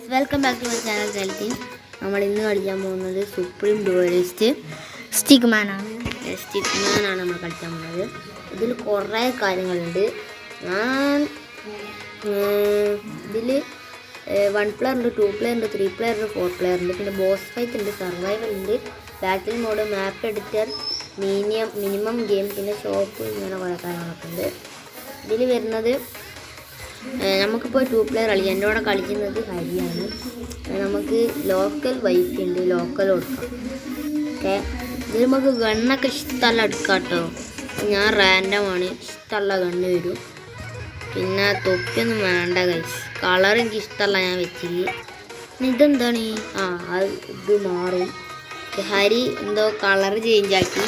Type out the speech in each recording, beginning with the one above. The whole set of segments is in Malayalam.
Welcome back to my channel ജെൽത്തിൻ. നമ്മൾ ഇന്ന് കളിക്കാൻ പോകുന്നത് സുപ്രീം ഡുവലിസ്റ്റ് സ്റ്റിക്മാനാണ്. നമ്മൾ കളിക്കാൻ പോകുന്നത്. ഇതിൽ കുറേ കാര്യങ്ങളുണ്ട്. ഞാൻ ഇതിൽ 1 പ്ലെയർ ഉണ്ട്, 2 പ്ലെയർ ഉണ്ട്, 3 പ്ലെയർ ഉണ്ട്, 4 പ്ലെയർ ഉണ്ട്. പിന്നെ ബോസ് ഫൈറ്റ് ഉണ്ട്, സർവൈവൽ ഉണ്ട്, ബാറ്റിൽ മോഡ്, മാപ്പ് എഡിറ്റർ, മിനിമം ഗെയിം, പിന്നെ ഷോപ്പ്, ഇങ്ങനെ കുറേ കാര്യങ്ങളൊക്കെ ഉണ്ട്. ഇതിൽ വരുന്നത് നമുക്കിപ്പോൾ 2 പ്ലെയർ കളിക്കാം. എൻ്റെ കൂടെ കളിക്കുന്നത് ഹരിയാണ്. നമുക്ക് ലോക്കൽ വൈഫ് ഉണ്ട്, ലോക്കൽ കൊടുക്കാം. ഓക്കെ, ഇതിൽ നമുക്ക് ഗണ്ണൊക്കെ ഇഷ്ടമല്ല എടുക്കാം കേട്ടോ. ഞാൻ റാൻഡമാണ്, ഇഷ്ടമുള്ള ഗണ്ണ് വരും. പിന്നെ തൊപ്പിയൊന്നും വേണ്ട ഗൈസ്. കളർ എനിക്ക് ഇഷ്ടമല്ല, ഞാൻ വെച്ചില്ല. ഇതെന്താണ് ഇത് മാറും. ഹരി എന്തോ കളർ ചേഞ്ച് ആക്കി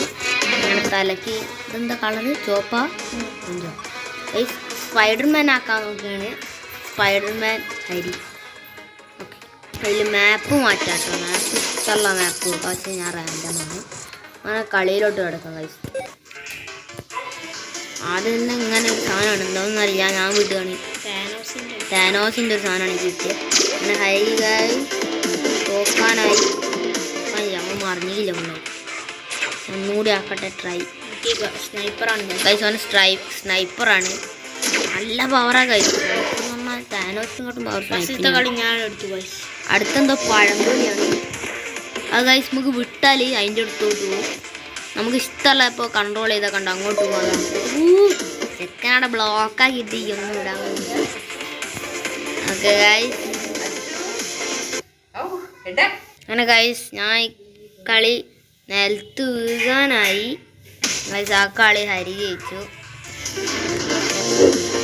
അങ്ങനെ തലക്ക്. ഇതെന്താ കളറ്? ചോപ്പാ എന്തോ ഗൈസ്. സ്പൈഡർമാൻ ആക്കാൻ നോക്കുകയാണ്. സ്പൈഡർമാൻ ഹരി. ഓക്കെ, അതിൽ മാപ്പ് മാറ്റാം കേട്ടോ. മാപ്പ് ഇഷ്ടമുള്ള മാപ്പ്, പക്ഷേ ഞാൻ റാൻഡമാണ്. അങ്ങനെ കളിയിലോട്ട് കിടക്കാം ഗൈസ്. ആദ്യം തന്നെ ഇങ്ങനെ ഒരു സാധനമാണ്, എന്താണെന്ന് അറിയാം. ഞാൻ വിടുകയാണ്. താനോസിൻ്റെ ഒരു സാധനമാണ് കിട്ടിയത്. പിന്നെ ഹരി ഗൈസ് തോക്കാനായി. അവൻ മറിഞ്ഞില്ല. ഒന്നുകൂടി ആക്കട്ടെ ട്രൈ. സ്നൈപ്പറാണ് ഗൈസ്. അവൻ സ്നൈപ്പറാണ്. നല്ല പവറാണ് ഗൈസ്. പറഞ്ഞാൽ താനോസ് ഇങ്ങോട്ടും പവർ. കളി ഞാൻ എടുത്തു ഗൈസ്. അടുത്തെന്തോ പഴംപൊരിയാണ് അത് ഗൈസ്. നമുക്ക് വിട്ടാൽ അതിൻ്റെ അടുത്തോട്ട് പോകും. നമുക്ക് ഇഷ്ടമല്ല. ഇപ്പോൾ കൺട്രോൾ ചെയ്താൽ കണ്ടോ അങ്ങോട്ട് പോകാം. ചെക്കനവിടെ ബ്ലോക്കാക്കിയിട്ട് ഒന്നും ഇടാൻ വേണ്ടി. ഓക്കെ ഗൈസ്, അങ്ങനെ ഗൈസ് ഞാൻ കളി നിലത്ത് വീഴാനായി ഗൈസ്. ആ കളി ഹരി ജയിച്ചു.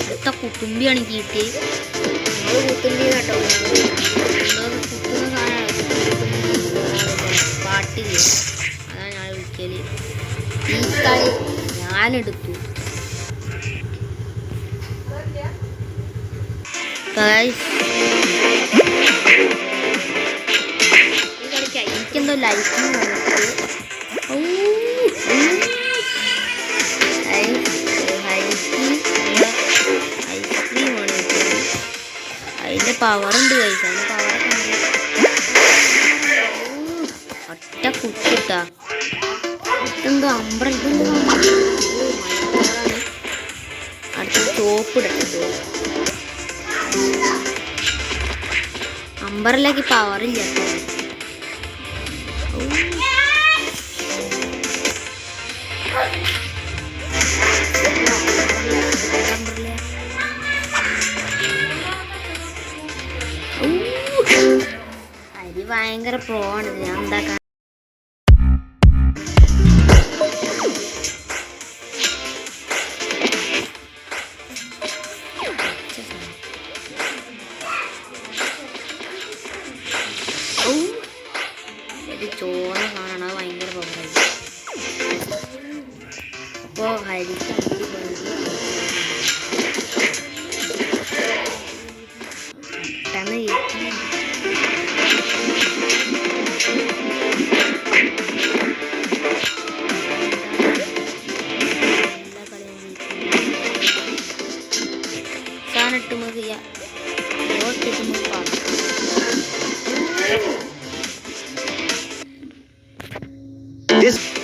അടുത്ത കുത്തുമ്പിയാണ് കിട്ടി. കുത്തുമ്പി കേട്ടോ, കുത്തുന്ന സാധനമാണ് പാട്ടില്. അതാണ് ഞാൻ വിളിക്കല്. ഈ കളി ഞാനെടുത്തു. ഈ കളിക്ക് എനിക്കെന്തോ ലൈറ്റിങ് വന്നിട്ട് ഐസ്ക്രീമാണ് കിട്ടിയത്. അതിൻ്റെ പവറുണ്ട് കഴിച്ച. അതിൻ്റെ പവറൊക്കെ ഉണ്ട്. ഒറ്റ കുത്തിട്ടാ. ഇതെന്തോ അടുത്ത ചോപ്പ് ഇടട്ടോ. അമ്പറിലേക്ക് പവറില്ല. ഹരി ഭയങ്കര പ്രോ ആണ്. ഞാൻ എന്താക്കാൻ ചോന്ന കാണണം. ഭയങ്കര പവറായി. അപ്പോൾ ഹരിക്ക് പെട്ടെന്ന് സാധനമിട്ട് നമുക്ക് ചെയ്യാം. ഓട്ടിട്ട് നമുക്ക് പാടാം.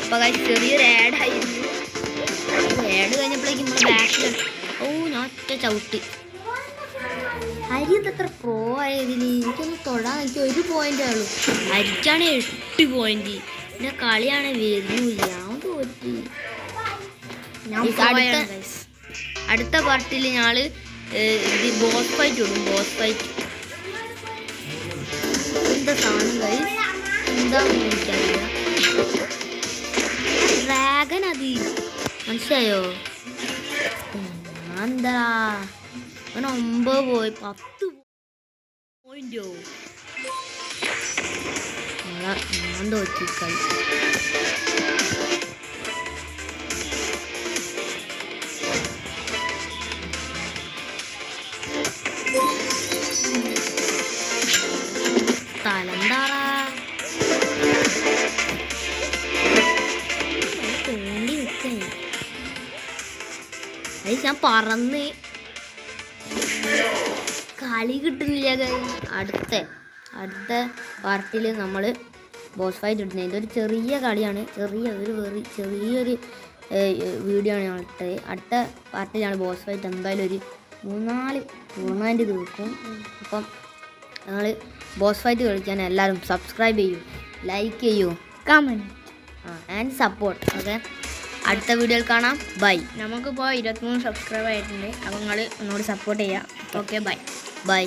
അപ്പോൾ ചെറിയൊരു ആഡായിരുന്നു. ആഡ് കഴിഞ്ഞപ്പോഴേക്കും നമ്മൾ ബാക്കിൽ ഞാൻ ഒറ്റ ചവിട്ടി. ഹരി എത്ര പ്രോ ആയതിൽ എനിക്കൊന്ന് തൊടാൻ. എനിക്ക് 1 പോയിൻ്റേ ഉള്ളൂ. ഹരിക്കാണ് 8 പോയിന്റ്. പിന്നെ കളിയാണ് വരുന്നില്ല. ഞാൻ തോറ്റി. അടുത്ത പാർട്ടിൽ ഞങ്ങൾ ഇത് ബോസ് ഫൈറ്റ് ഇടും. ബോസ് ഫൈറ്റ് എന്താ സാധനം ഗൈസ്? എന്താണെന്ന് എനിക്കറിയില്ല. ഡ്രാഗൻ അത് മനസ്സിലായോ? എന്താ അങ്ങനെ 9 പോയി 10 പോയിന്റോ. ഞാൻ തോറ്റി കളി. തലന്താറാ തോണ്ടി നിൽക്കേ. അത് ഞാൻ പറന്ന് കളി കിട്ടുന്നില്ല അടുത്ത പാർട്ടിയിൽ നമ്മൾ ബോസ് ഫൈറ്റ് ഇടുന്നത്. ഇതൊരു ചെറിയ കളിയാണ്, ചെറിയൊരു വീഡിയോ ആണ് ഞങ്ങളുടെ. അടുത്ത പാർട്ടിയിലാണ് ബോസ് ഫൈറ്റ്. എന്തായാലും ഒരു 3-4 ടൂർണമെൻറ്റ് തീർക്കും. അപ്പം ഞങ്ങൾ ബോസ് ഫൈറ്റ് കളിക്കാൻ എല്ലാവരും സബ്സ്ക്രൈബ് ചെയ്യൂ, ലൈക്ക് ചെയ്യൂ, കമൻറ്റ് ആൻഡ് സപ്പോർട്ട്. ഓക്കെ, അടുത്ത വീഡിയോയിൽ കാണാം. ബൈ. നമുക്കിപ്പോൾ 23 സബ്സ്ക്രൈബ് ആയിട്ടുണ്ട്. അപ്പോൾ നിങ്ങൾ ഒന്നുകൂടി സപ്പോർട്ട് ചെയ്യുക. Okay, by.